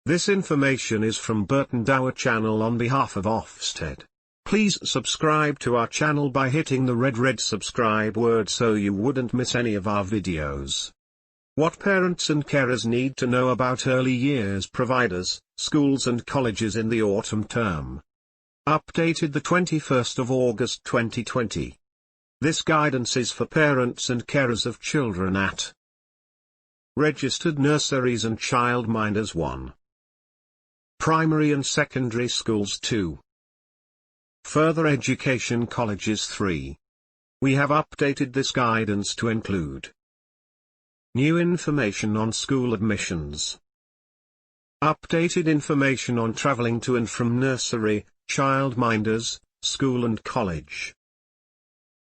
This information is from Burton Dower channel on behalf of Ofsted. Please subscribe to our channel by hitting the red subscribe word so you wouldn't miss any of our videos. What parents and carers need to know about early years providers, schools and colleges in the autumn term. Updated the 21st of August 2020. This guidance is for parents and carers of children at registered nurseries and childminders 1. Primary and secondary schools 2. Further education colleges 3. We have updated this guidance to include new information on school admissions, updated information on traveling to and from nursery, childminders, school and college,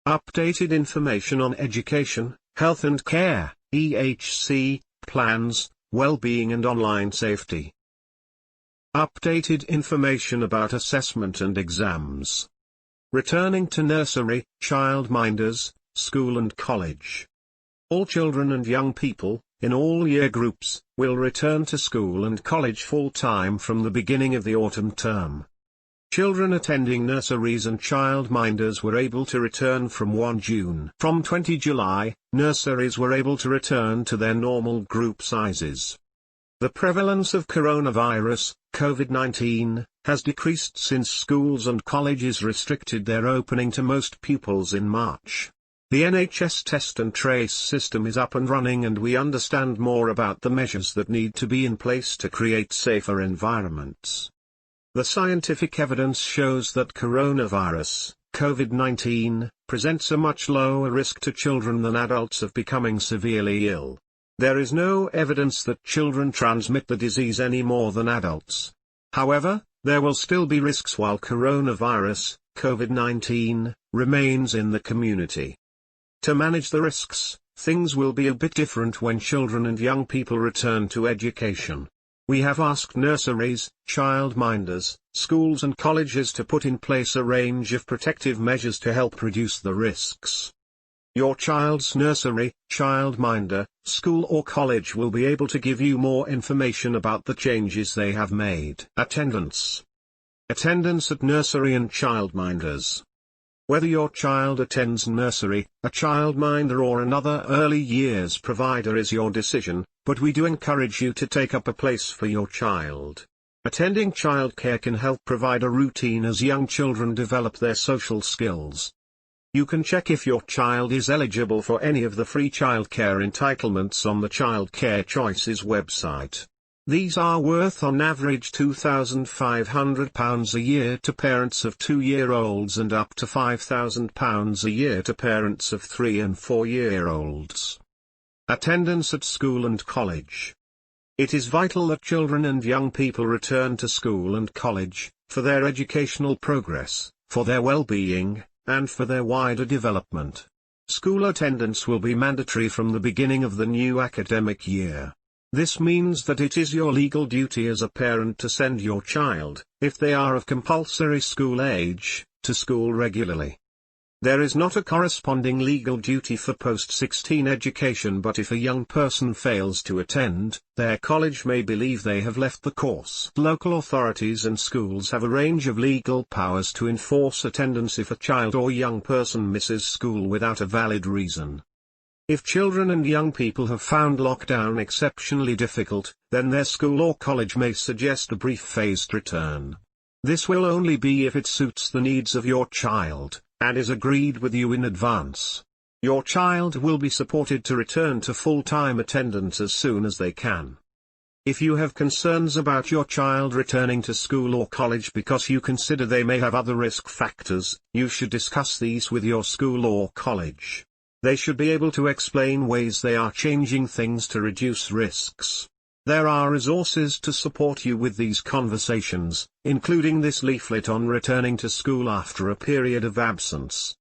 updated information on education, health and care, EHC, plans, well-being and online safety. Updated information about assessment and exams. Returning to nursery, childminders, school and college. All children and young people, in all year groups, will return to school and college full-time from the beginning of the autumn term. Children attending nurseries and childminders were able to return from 1 June. From 20 July, nurseries were able to return to their normal group sizes. The prevalence of coronavirus, COVID-19, has decreased since schools and colleges restricted their opening to most pupils in March. The NHS test and trace system is up and running and we understand more about the measures that need to be in place to create safer environments. The scientific evidence shows that coronavirus, COVID-19, presents a much lower risk to children than adults of becoming severely ill. There is no evidence that children transmit the disease any more than adults. However, there will still be risks while coronavirus, COVID-19, remains in the community. To manage the risks, things will be a bit different when children and young people return to education. We have asked nurseries, childminders, schools and colleges to put in place a range of protective measures to help reduce the risks. Your child's nursery, childminder, school or college will be able to give you more information about the changes they have made. Attendance. Attendance at nursery and childminders. Whether your child attends nursery, a childminder or another early years provider is your decision, but we do encourage you to take up a place for your child. Attending childcare can help provide a routine as young children develop their social skills. You can check if your child is eligible for any of the free childcare entitlements on the Childcare Choices website. These are worth on average £2,500 a year to parents of 2-year-olds and up to £5,000 a year to parents of 3- and 4-year-olds. Attendance at school and college. It is vital that children and young people return to school and college, for their educational progress, for their well-being, and for their wider development. School attendance will be mandatory from the beginning of the new academic year. This means that it is your legal duty as a parent to send your child, if they are of compulsory school age, to school regularly. There is not a corresponding legal duty for post-16 education, but if a young person fails to attend, their college may believe they have left the course. Local authorities and schools have a range of legal powers to enforce attendance if a child or young person misses school without a valid reason. If children and young people have found lockdown exceptionally difficult, then their school or college may suggest a brief phased return. This will only be if it suits the needs of your child, and is agreed with you in advance. Your child will be supported to return to full-time attendance as soon as they can. If you have concerns about your child returning to school or college because you consider they may have other risk factors, you should discuss these with your school or college. They should be able to explain ways they are changing things to reduce risks. There are resources to support you with these conversations, including this leaflet on returning to school after a period of absence.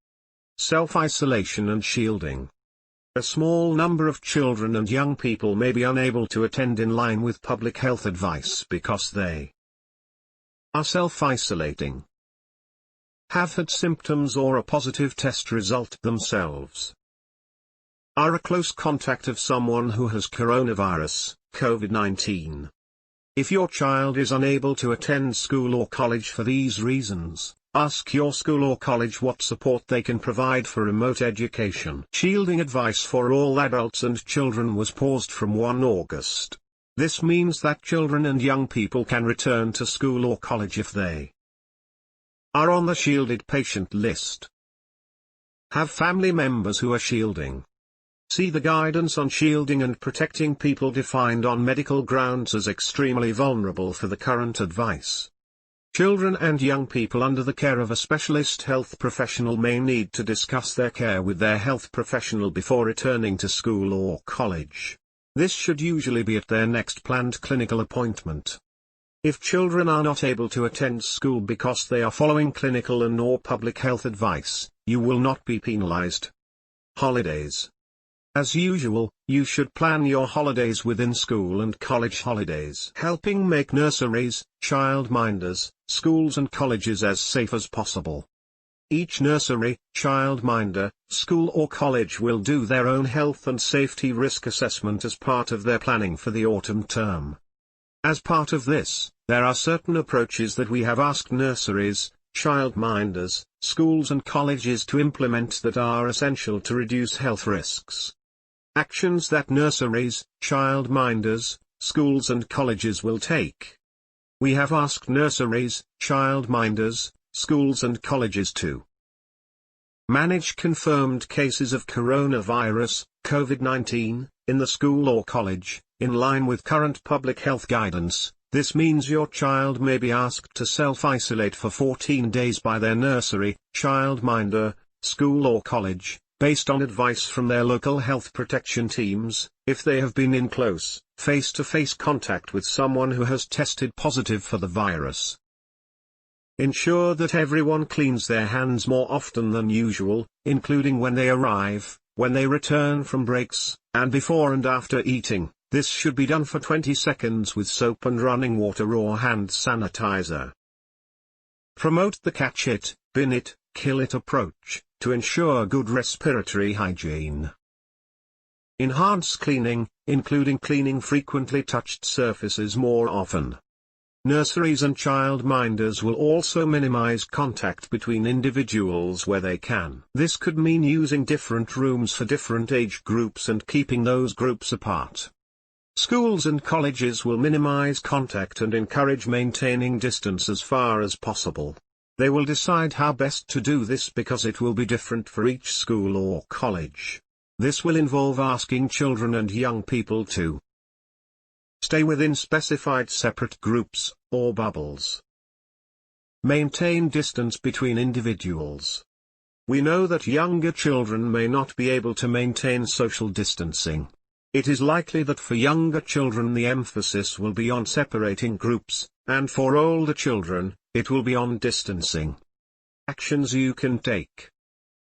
Self-isolation and shielding. A small number of children and young people may be unable to attend in line with public health advice because they are self-isolating, have had symptoms or a positive test result themselves, are a close contact of someone who has coronavirus, COVID-19. If your child is unable to attend school or college for these reasons, ask your school or college what support they can provide for remote education. Shielding advice for all adults and children was paused from 1 August. This means that children and young people can return to school or college if they are on the shielded patient list. Have family members who are shielding. See the guidance on shielding and protecting people defined on medical grounds as extremely vulnerable for the current advice. Children and young people under the care of a specialist health professional may need to discuss their care with their health professional before returning to school or college. This should usually be at their next planned clinical appointment. If children are not able to attend school because they are following clinical and/or public health advice, you will not be penalized. Holidays. As usual, you should plan your holidays within school and college holidays. Helping make nurseries, childminders, schools and colleges as safe as possible. Each nursery, childminder, school or college will do their own health and safety risk assessment as part of their planning for the autumn term. As part of this, there are certain approaches that we have asked nurseries, childminders, schools and colleges to implement that are essential to reduce health risks. Actions that nurseries, childminders, schools and colleges will take. We have asked nurseries, childminders, schools and colleges to manage confirmed cases of coronavirus, COVID-19, in the school or college, in line with current public health guidance. This means your child may be asked to self-isolate for 14 days by their nursery, childminder, school or college, based on advice from their local health protection teams, if they have been in close, face-to-face contact with someone who has tested positive for the virus. Ensure that everyone cleans their hands more often than usual, including when they arrive, when they return from breaks, and before and after eating. This should be done for 20 seconds with soap and running water or hand sanitizer. Promote the catch it, bin it, kill it approach, to ensure good respiratory hygiene. Enhance cleaning, including cleaning frequently touched surfaces more often. Nurseries and childminders will also minimize contact between individuals where they can. This could mean using different rooms for different age groups and keeping those groups apart. Schools and colleges will minimize contact and encourage maintaining distance as far as possible. They will decide how best to do this because it will be different for each school or college. This will involve asking children and young people to stay within specified separate groups, or bubbles. Maintain distance between individuals. We know that younger children may not be able to maintain social distancing. It is likely that for younger children the emphasis will be on separating groups, and for older children, it will be on distancing. Actions you can take.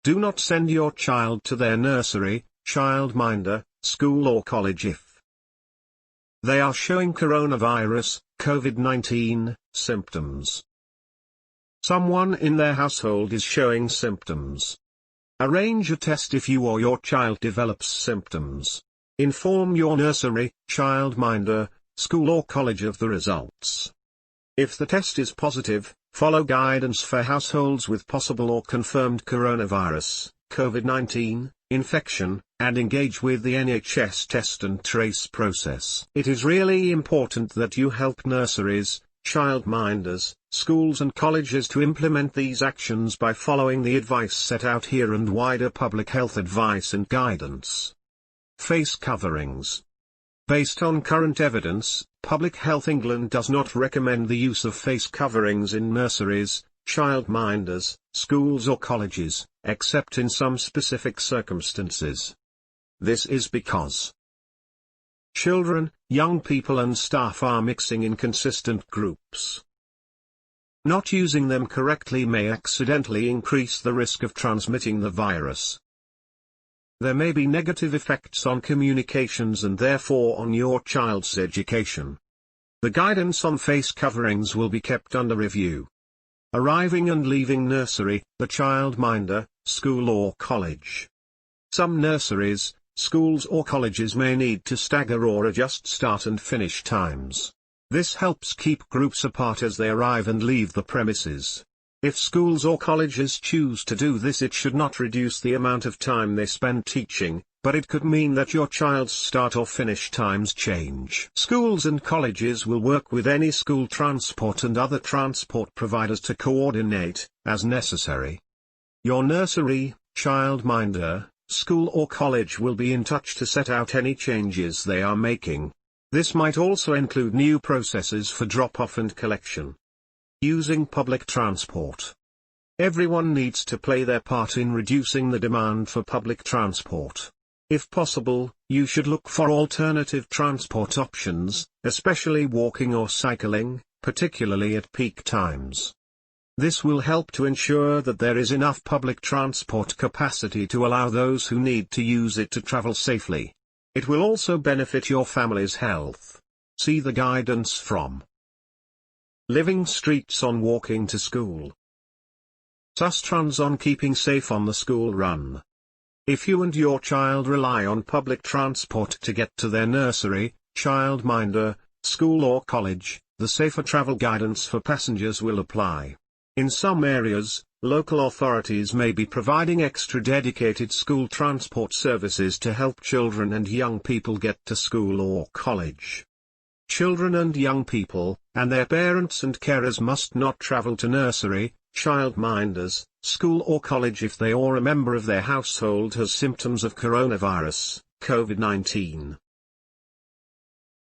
Do not send your child to their nursery, childminder, school or college if they are showing coronavirus, COVID-19, symptoms. Someone in their household is showing symptoms. Arrange a test if you or your child develops symptoms. Inform your nursery, childminder, school or college of the results. If the test is positive, follow guidance for households with possible or confirmed coronavirus, COVID-19, infection, and engage with the NHS test and trace process. It is really important that you help nurseries, childminders, schools and colleges to implement these actions by following the advice set out here and wider public health advice and guidance. Face coverings. Based on current evidence, Public Health England does not recommend the use of face coverings in nurseries, childminders, schools or colleges, except in some specific circumstances. This is because children, young people and staff are mixing in consistent groups. Not using them correctly may accidentally increase the risk of transmitting the virus. There may be negative effects on communications and therefore on your child's education. The guidance on face coverings will be kept under review. Arriving and leaving nursery, the childminder, school or college. Some nurseries, schools or colleges may need to stagger or adjust start and finish times. This helps keep groups apart as they arrive and leave the premises. If schools or colleges choose to do this, it should not reduce the amount of time they spend teaching, but it could mean that your child's start or finish times change. Schools and colleges will work with any school transport and other transport providers to coordinate, as necessary. Your nursery, childminder, school or college will be in touch to set out any changes they are making. This might also include new processes for drop-off and collection. Using public transport. Everyone needs to play their part in reducing the demand for public transport. If possible, you should look for alternative transport options, especially walking or cycling, particularly at peak times. This will help to ensure that there is enough public transport capacity to allow those who need to use it to travel safely. It will also benefit your family's health. See the guidance from Living Streets on Walking to School. Sustrans on keeping safe on the school run. If you and your child rely on public transport to get to their nursery, childminder, school or college, the safer travel guidance for passengers will apply. In some areas, local authorities may be providing extra dedicated school transport services to help children and young people get to school or college. Children and young people, and their parents and carers must not travel to nursery, childminders, school or college if they or a member of their household has symptoms of coronavirus, COVID-19.